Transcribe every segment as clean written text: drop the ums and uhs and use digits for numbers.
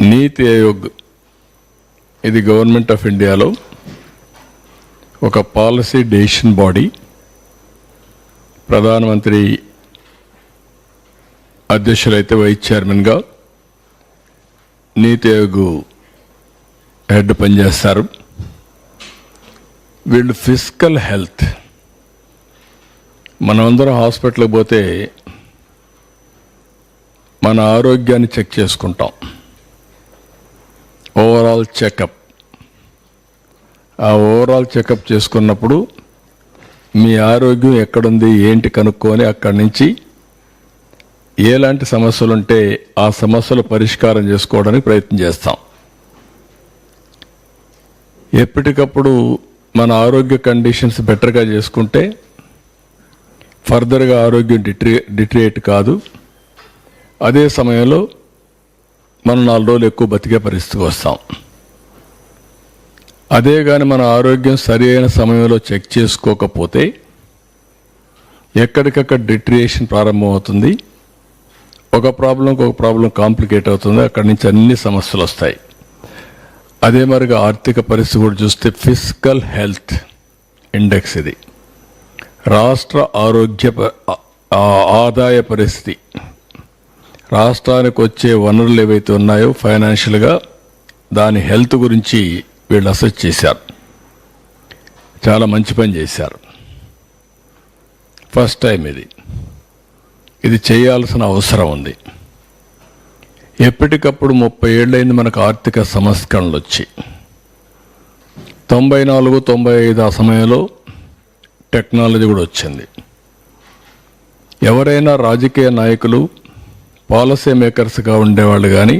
నీతి ఆయోగ్ ఇది government of ఇండియాలో ఒక పాలసీ డెసిషన్ బాడీ. ప్రధానమంత్రి అధ్యక్షులైతే వైస్ చైర్మన్గా నీతి ఆయోగ్ హెడ్ పనిచేస్తారు. వీళ్ళు ఫిజికల్ హెల్త్, మనమందరం హాస్పిటల్కి పోతే మన ఆరోగ్యాన్ని చెక్ చేసుకుంటాం, ఓవరాల్ చెకప్. ఆ ఓవరాల్ చెకప్ చేసుకున్నప్పుడు మీ ఆరోగ్యం ఎక్కడుంది ఏంటి కనుక్కొని అక్కడి నుంచి ఎలాంటి సమస్యలు ఉంటే ఆ సమస్యలు పరిష్కారం చేసుకోవడానికి ప్రయత్నం చేస్తాం. ఎప్పటికప్పుడు మన ఆరోగ్య కండిషన్స్ బెటర్గా చేసుకుంటే ఫర్దర్గా ఆరోగ్యం డిట్రియేట్ కాదు. అదే సమయంలో మనం 4 రోజులు ఎక్కువ బతికే పరిస్థితికి వస్తాం. అదే కానీ మన ఆరోగ్యం సరి అయిన సమయంలో చెక్ చేసుకోకపోతే ఎక్కడికక్కడ డిట్రియేషన్ ప్రారంభమవుతుంది. ఒక ప్రాబ్లం కాంప్లికేట్ అవుతుంది. అక్కడి నుంచి అన్ని సమస్యలు వస్తాయి. అదే మరిగా ఆర్థిక పరిస్థితి కూడా చూస్తే ఫిజికల్ హెల్త్ ఇండెక్స్ ఇది రాష్ట్ర ఆదాయ పరిస్థితి, రాష్ట్రానికి వచ్చే వనరులు ఏవైతే ఉన్నాయో ఫైనాన్షియల్గా దాని హెల్త్ గురించి వీళ్ళు అసెస్ చేశారు. చాలా మంచి పని చేశారు. ఫస్ట్ టైం ఇది చేయాల్సిన అవసరం ఉంది. ఎప్పటికప్పుడు 30 ఏళ్ళైంది మనకు ఆర్థిక సంస్కరణలు వచ్చి. 94, 95 ఆ సమయంలో టెక్నాలజీ కూడా వచ్చింది. ఎవరైనా రాజకీయ నాయకులు పాలసీ మేకర్స్గా ఉండేవాళ్ళు కానీ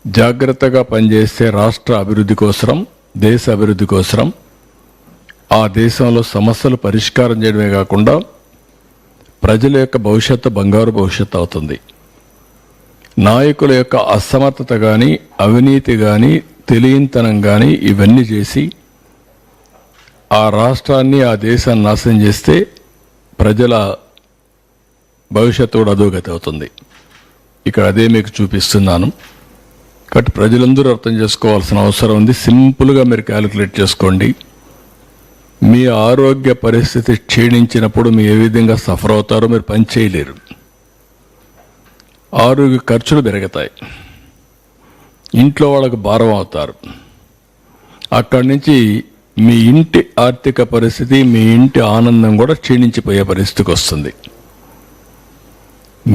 జాగ్రత్తగా పనిచేస్తే రాష్ట్ర అభివృద్ధి కోసరం, దేశ అభివృద్ధి కోసరం, ఆ దేశంలో సమస్యలు పరిష్కారం చేయడమే కాకుండా ప్రజల యొక్క భవిష్యత్తు బంగారు భవిష్యత్తు అవుతుంది. నాయకుల యొక్క అసమర్థత కానీ, అవినీతి కానీ, తెలియనితనం కానీ ఇవన్నీ చేసి ఆ రాష్ట్రాన్ని, ఆ దేశాన్ని నాశనం చేస్తే ప్రజల భవిష్యత్తు కూడా అధోగతి అవుతుంది. ఇక్కడ అదే మీకు చూపిస్తున్నాను. కాబట్టి ప్రజలందరూ అర్థం చేసుకోవాల్సిన అవసరం ఉంది. సింపుల్గా మీరు క్యాలిక్యులేట్ చేసుకోండి. మీ ఆరోగ్య పరిస్థితి క్షీణించినప్పుడు మీరు ఏ విధంగా సఫర్ అవుతారో మీరు పని చేయలేరు. ఆరోగ్య ఖర్చులు పెరుగుతాయి, ఇంట్లో వాళ్ళకు భారం అవుతారు. అక్కడి నుంచి మీ ఇంటి ఆర్థిక పరిస్థితి, మీ ఇంటి ఆనందం కూడా క్షీణించిపోయే పరిస్థితికి వస్తుంది.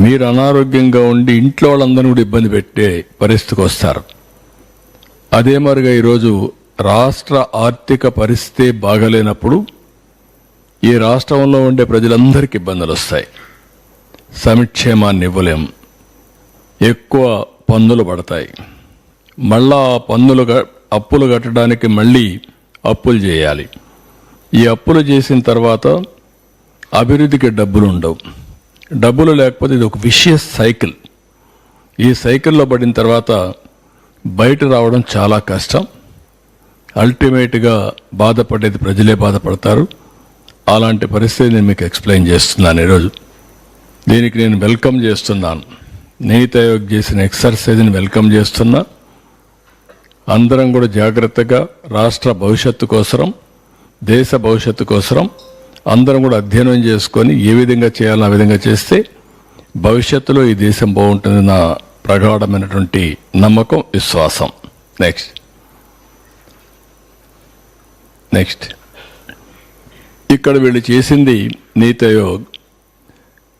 మీరు అనారోగ్యంగా ఉండి ఇంట్లో వాళ్ళందరినీ కూడా ఇబ్బంది పెట్టే పరిస్థితికి వస్తారు. అదే మరిగా ఈరోజు రాష్ట్ర ఆర్థిక పరిస్థితి బాగలేనప్పుడు ఈ రాష్ట్రంలో ఉండే ప్రజలందరికీ ఇబ్బందులు వస్తాయి. సంక్షేమాన్ని ఇవ్వలేం, ఎక్కువ పన్నులు పడతాయి. మళ్ళా అప్పులు కట్టడానికి మళ్ళీ అప్పులు చేయాలి. ఈ అప్పులు చేసిన తర్వాత అభివృద్ధికి డబ్బులు ఉండవు. డబ్బులు లేకపోతే ఇది ఒక విషియస్ సైకిల్. ఈ సైకిల్లో పడిన తర్వాత బయట రావడం చాలా కష్టం. అల్టిమేట్గా బాధపడేది ప్రజలే బాధపడతారు. అలాంటి పరిస్థితి నేను మీకు ఎక్స్ప్లెయిన్ చేస్తున్నాను ఈరోజు. దీనికి నేను వెల్కమ్ చేస్తున్నాను. నీతి ఆయోగ్ చేసిన ఎక్సర్సైజ్ని వెల్కమ్ చేస్తున్నా. అందరం కూడా జాగ్రత్తగా రాష్ట్ర భవిష్యత్తు కోసరం, దేశ భవిష్యత్తు కోసరం అందరం కూడా అధ్యయనం చేసుకొని ఏ విధంగా చేయాలో ఆ విధంగా చేస్తే భవిష్యత్తులో ఈ దేశం బాగుంటుంది నా ప్రగాఢమైనటువంటి నమ్మకం, విశ్వాసం. నెక్స్ట్ ఇక్కడ వీళ్ళు చేసింది నీతి ఆయోగ్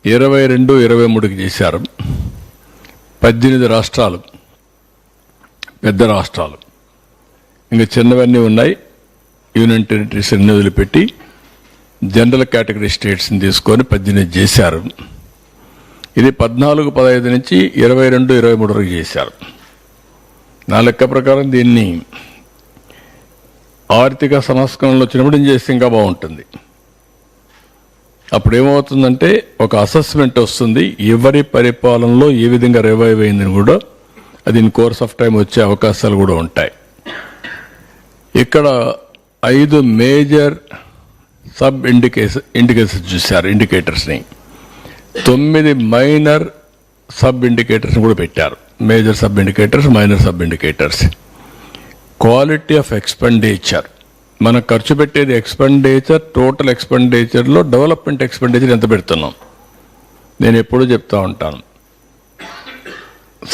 22, 23కి చేశారు. 18 రాష్ట్రాలు, పెద్ద రాష్ట్రాలు, ఇంకా చిన్నవన్నీ ఉన్నాయి. యూనియన్ టెరిటరీస్ అన్ని వదిలిపెట్టి జనరల్ కేటగిరీ స్టేట్స్ని తీసుకొని 18 చేశారు. ఇది 14, 15 నుంచి 22, 23 వరకు చేశారు. నా లెక్క ప్రకారం దీన్ని ఆర్థిక సంస్కరణలు వచ్చినప్పుడు ఏం చేస్తే ఇంకా బాగుంటుంది. అప్పుడు ఏమవుతుందంటే ఒక అసెస్మెంట్ వస్తుంది, ఎవరి పరిపాలనలో ఏ విధంగా రివైవ్ అయిందని కూడా. అది ఇన్ కోర్స్ ఆఫ్ టైం వచ్చే అవకాశాలు కూడా ఉంటాయి. ఇక్కడ 5 మేజర్ సబ్ ఇండికేటర్స్ చూశారు, ఇండికేటర్స్ని. 9 మైనర్ సబ్ ఇండికేటర్స్ని కూడా పెట్టారు. Major sub indicators, minor sub indicators. Quality of expenditure, మనం ఖర్చు పెట్టేది ఎక్స్పెండిచర్, టోటల్ ఎక్స్పెండిచర్లో డెవలప్మెంట్ ఎక్స్పెండిచర్ ఎంత పెడుతున్నాం. నేను ఎప్పుడూ చెప్తా ఉంటాను,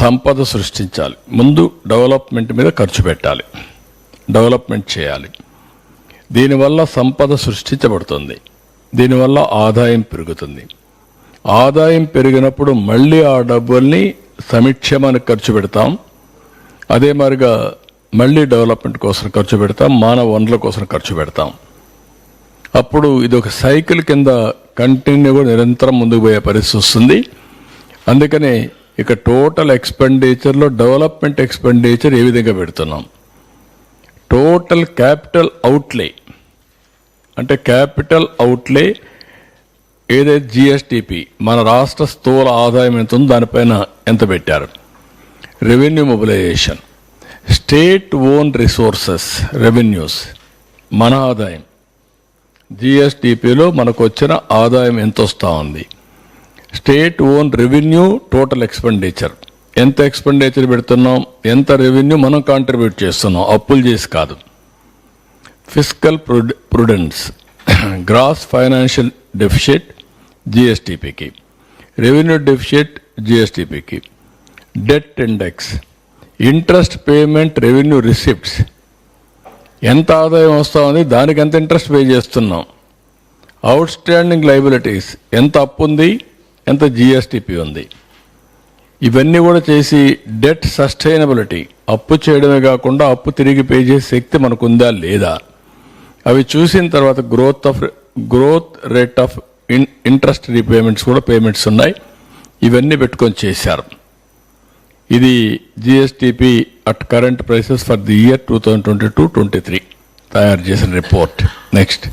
సంపద సృష్టించాలి, ముందు డెవలప్మెంట్ మీద ఖర్చు పెట్టాలి, డెవలప్మెంట్ చేయాలి. దీనివల్ల సంపద సృష్టించబడుతుంది, దీనివల్ల ఆదాయం పెరుగుతుంది. ఆదాయం పెరిగినప్పుడు మళ్ళీ ఆ డబ్బుల్ని సంక్షేమానికి ఖర్చు పెడతాం, అదే మాదిరిగా మళ్ళీ డెవలప్మెంట్ కోసం ఖర్చు పెడతాం, మానవ వనరుల కోసం ఖర్చు పెడతాం. అప్పుడు ఇది ఒక సైకిల్ కింద కంటిన్యూగా నిరంతరం ముందుకు పోయే పరిస్థితి వస్తుంది. అందుకనే ఇక టోటల్ ఎక్స్పెండిచర్లో డెవలప్మెంట్ ఎక్స్పెండిచర్ ఏ విధంగా పెడుతున్నాం. టోటల్ క్యాపిటల్ అవుట్లే అంటే క్యాపిటల్ అవుట్లే ఏదైతే జిఎస్టిపి, మన రాష్ట్ర స్థూల ఆదాయం ఎంత ఉందో దానిపైన ఎంత పెట్టారు. Revenue mobilisation, state own resources revenues, మన ఆదాయం జిఎస్టిపిలో మనకు వచ్చిన ఆదాయం ఎంత వస్తూ ఉంది. State own revenue, total expenditure ఎంత ఎక్స్పెండిచర్ పెడుతున్నాం, ఎంత రెవెన్యూ మనం కాంట్రిబ్యూట్ చేస్తున్నాం, అప్పులు చేసి కాదు. Fiscal prudence, gross financial deficit జిఎస్టిపికి, రెవెన్యూ డెఫిసిట్ జిఎస్టిపికి, debt index, interest payment revenue receipts, ఎంత ఆదాయం వస్తూ ఉంది, దానికి ఎంత ఇంట్రెస్ట్ పే చేస్తున్నాం. అవుట్ స్టాండింగ్ లైబిలిటీస్, ఎంత అప్పు ఉంది, ఎంత జిఎస్టిపి ఉంది. ఇవన్నీ కూడా చేసి డెట్ సస్టైనబిలిటీ, అప్పు చేయడమే కాకుండా అప్పు తిరిగి పే చేసే శక్తి మనకుందా లేదా, అవి చూసిన తర్వాత growth rate of interest repayments కూడా పేమెంట్స్ ఉన్నాయి. ఇవన్నీ పెట్టుకొని చేశారు. ఇది GSTP at current prices for the year 2022-23 తయారు చేసిన రిపోర్ట్. నెక్స్ట్.